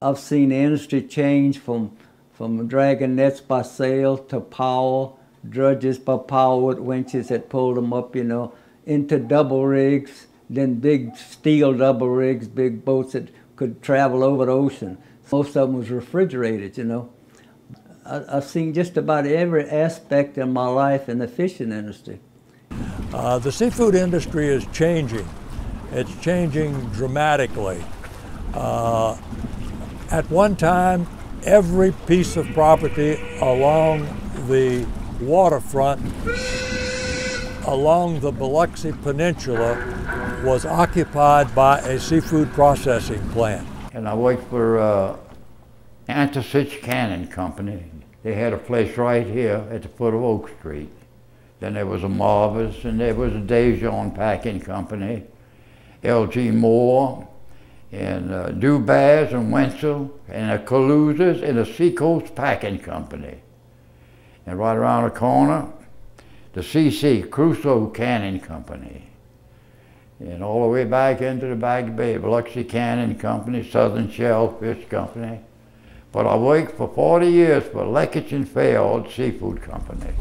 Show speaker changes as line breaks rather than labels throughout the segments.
I've seen the industry change from dragging nets by sail to power, dredges by power with winches that pulled them up, you know, into double rigs, then big steel double rigs, big boats that could travel over the ocean. Most of them was refrigerated, you know. I've seen just about every aspect of my life in the fishing industry.
The seafood industry is changing. It's changing dramatically. At one time, every piece of property along the waterfront, along the Biloxi Peninsula, was occupied by a seafood processing plant.
And I worked for Antisich Cannon Company. They had a place right here at the foot of Oak Street. Then there was a Marvis, and there was a Dejon Packing Company, L.G. Moore, and Dubas and Wenzel, and a Calusas, and a Seacoast Packing Company. And right around the corner, the C.C. Crusoe Canning Company. And all the way back into the Back Bay, Biloxi Canning Company, Southern Shellfish Company. But I worked for 40 years for Leckich and Feld Seafood Company.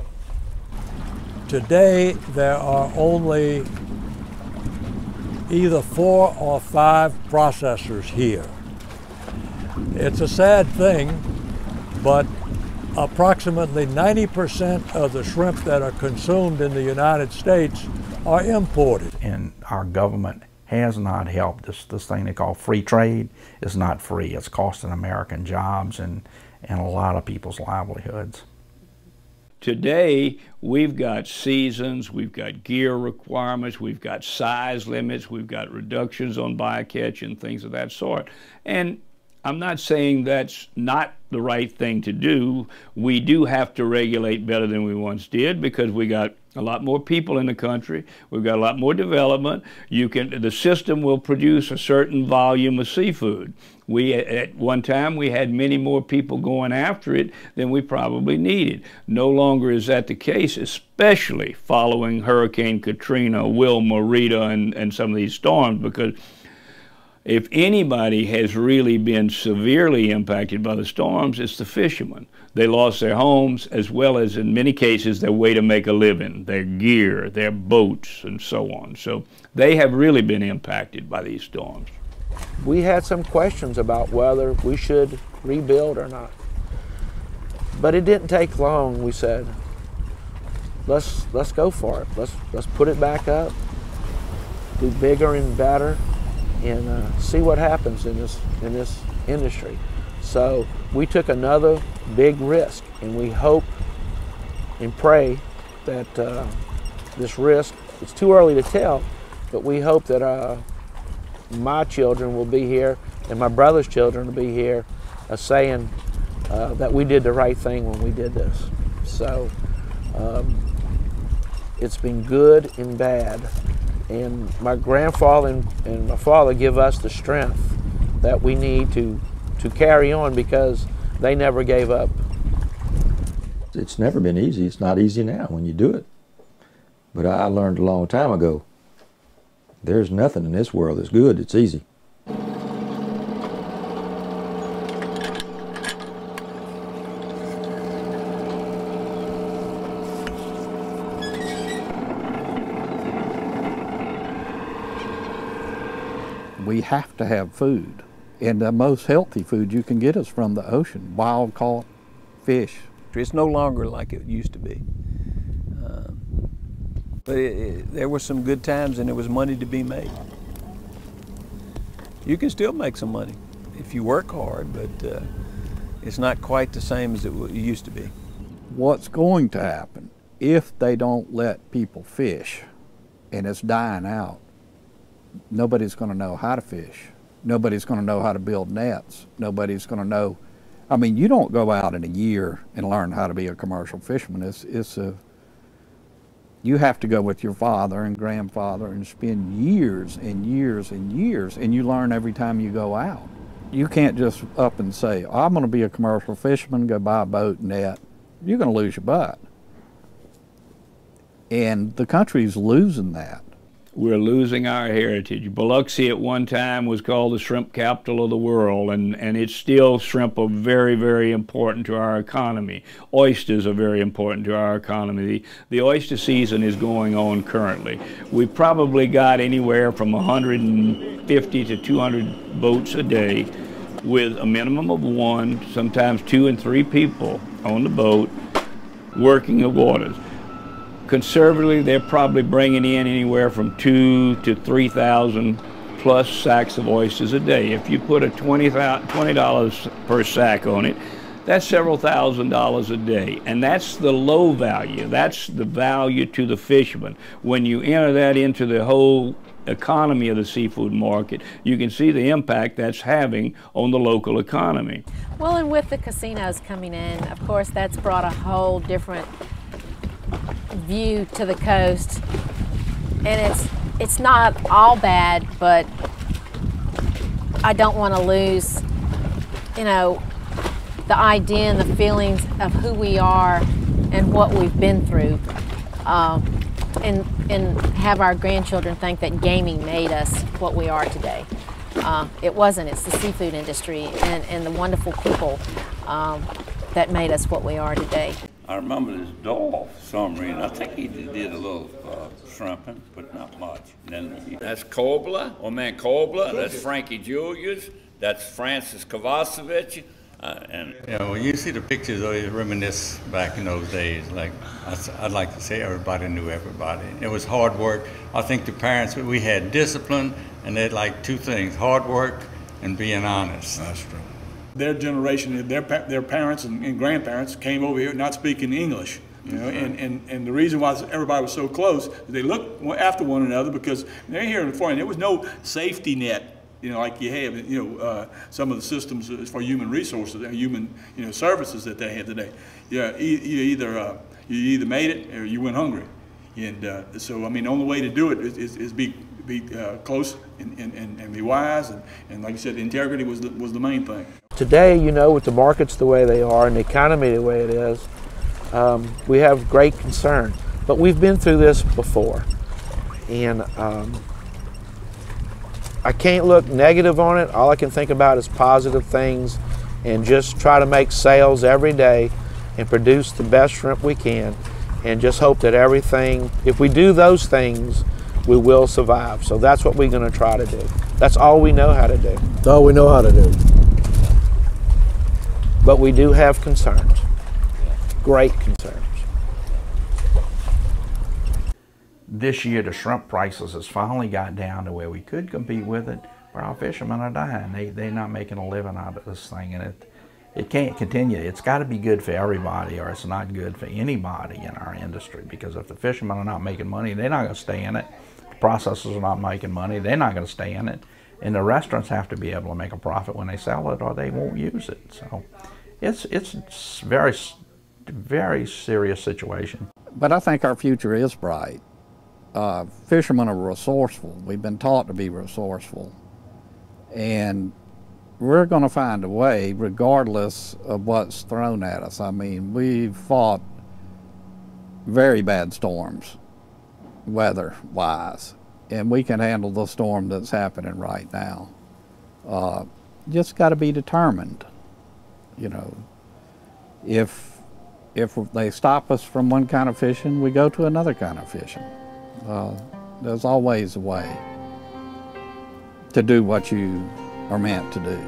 Today, there are only either 4 or 5 processors here. It's a sad thing, but approximately 90% of the shrimp that are consumed in the United States are imported.
And our government has not helped. This thing they call free trade is not free. It's costing American jobs and a lot of people's livelihoods.
Today, we've got seasons, we've got gear requirements, we've got size limits, we've got reductions on bycatch and things of that sort. And I'm not saying that's not the right thing to do. We do have to regulate better than we once did because we got a lot more people in the country. We've got a lot more development. The system will produce a certain volume of seafood. At one time, we had many more people going after it than we probably needed. No longer is that the case, especially following Hurricane Katrina, Wilma, Rita, and some of these storms, because if anybody has really been severely impacted by the storms, it's the fishermen. They lost their homes as well as, in many cases, their way to make a living, their gear, their boats, and so on. So they have really been impacted by these storms.
We had some questions about whether we should rebuild or not. But it didn't take long. We said, let's go for it. Let's put it back up, do bigger and better, and see what happens in this industry. So we took another big risk, and we hope and pray that this risk, it's too early to tell, but we hope that my children will be here and my brother's children will be here saying that we did the right thing when we did this. So it's been good and bad. And my grandfather and my father give us the strength that we need to carry on because they never gave up.
It's never been easy. It's not easy now when you do it. But I learned a long time ago, there's nothing in this world that's good. It's easy.
We have to have food, and the most healthy food you can get is from the ocean, wild caught fish.
It's no longer like it used to be. But there were some good times and there was money to be made. You can still make some money if you work hard, but it's not quite the same as it used to be.
What's going to happen if they don't let people fish and it's dying out? Nobody's going to know how to fish. Nobody's going to know how to build nets. Nobody's going to know. I mean, you don't go out in a year and learn how to be a commercial fisherman. You have to go with your father and grandfather and spend years and years and years, and you learn every time you go out. You can't just up and say, oh, I'm going to be a commercial fisherman, go buy a boat, net. You're going to lose your butt. And the country's losing that.
We're losing our heritage. Biloxi at one time was called the shrimp capital of the world, and it's still, shrimp are very, very important to our economy. Oysters are very important to our economy. The oyster season is going on currently. We probably got anywhere from 150 to 200 boats a day with a minimum of 1, sometimes 2 and 3 people on the boat working the waters. Conservatively, they're probably bringing in anywhere from 2,000 to 3,000 plus sacks of oysters a day. If you put a $20 per sack on it, that's several $1,000s a day. And that's the low value. That's the value to the fisherman. When you enter that into the whole economy of the seafood market, you can see the impact that's having on the local economy.
Well, and with the casinos coming in, of course, that's brought a whole different view to the coast, and it's not all bad, but I don't want to lose, you know, the idea and the feelings of who we are and what we've been through, and have our grandchildren think that gaming made us what we are today. It wasn't. It's the seafood industry and the wonderful people that made us what we are today.
I remember this Dolph for some reason. I think he did a little shrimping, but not much. And then that's Kobler, old man Kobler. That's Frankie Julius. That's Francis Kovacevic. And
you know, when you see the pictures, always reminisce back in those days. Like I'd like to say, everybody knew everybody. It was hard work. I think the parents, we had discipline, and they had like 2 things: hard work and being honest.
That's true. Their generation, their parents and grandparents came over here not speaking English, you know, and the reason why everybody was so close, they looked after one another because they're here in foreign. There was no safety net, you know, like you have, you know, some of the systems for human resources, human, you know, services that they have today. Yeah, you either made it or you went hungry, and so I mean, the only way to do it is be close and be wise, and like you said, integrity was the main thing.
Today, you know, with the markets the way they are and the economy the way it is, we have great concern. But we've been through this before, and I can't look negative on it. All I can think about is positive things, and just try to make sales every day and produce the best shrimp we can, and just hope that everything, if we do those things, we will survive. So that's what we're going to try to do. That's all we know how to do.
That's all we know how to do.
But we do have concerns, great concerns.
This year the shrimp prices has finally got down to where we could compete with it, but our fishermen are dying. They're not making a living out of this thing, and it can't continue. It's got to be good for everybody, or it's not good for anybody in our industry, because if the fishermen are not making money, they're not going to stay in it. The processors are not making money, they're not going to stay in it. And the restaurants have to be able to make a profit when they sell it, or they won't use it. So it's very, very serious situation.
But I think our future is bright. Fishermen are resourceful. We've been taught to be resourceful. And we're going to find a way regardless of what's thrown at us. I mean, we've fought very bad storms, weather-wise, and we can handle the storm that's happening right now. Just got to be determined. You know, if they stop us from one kind of fishing, we go to another kind of fishing. There's always a way to do what you are meant to do.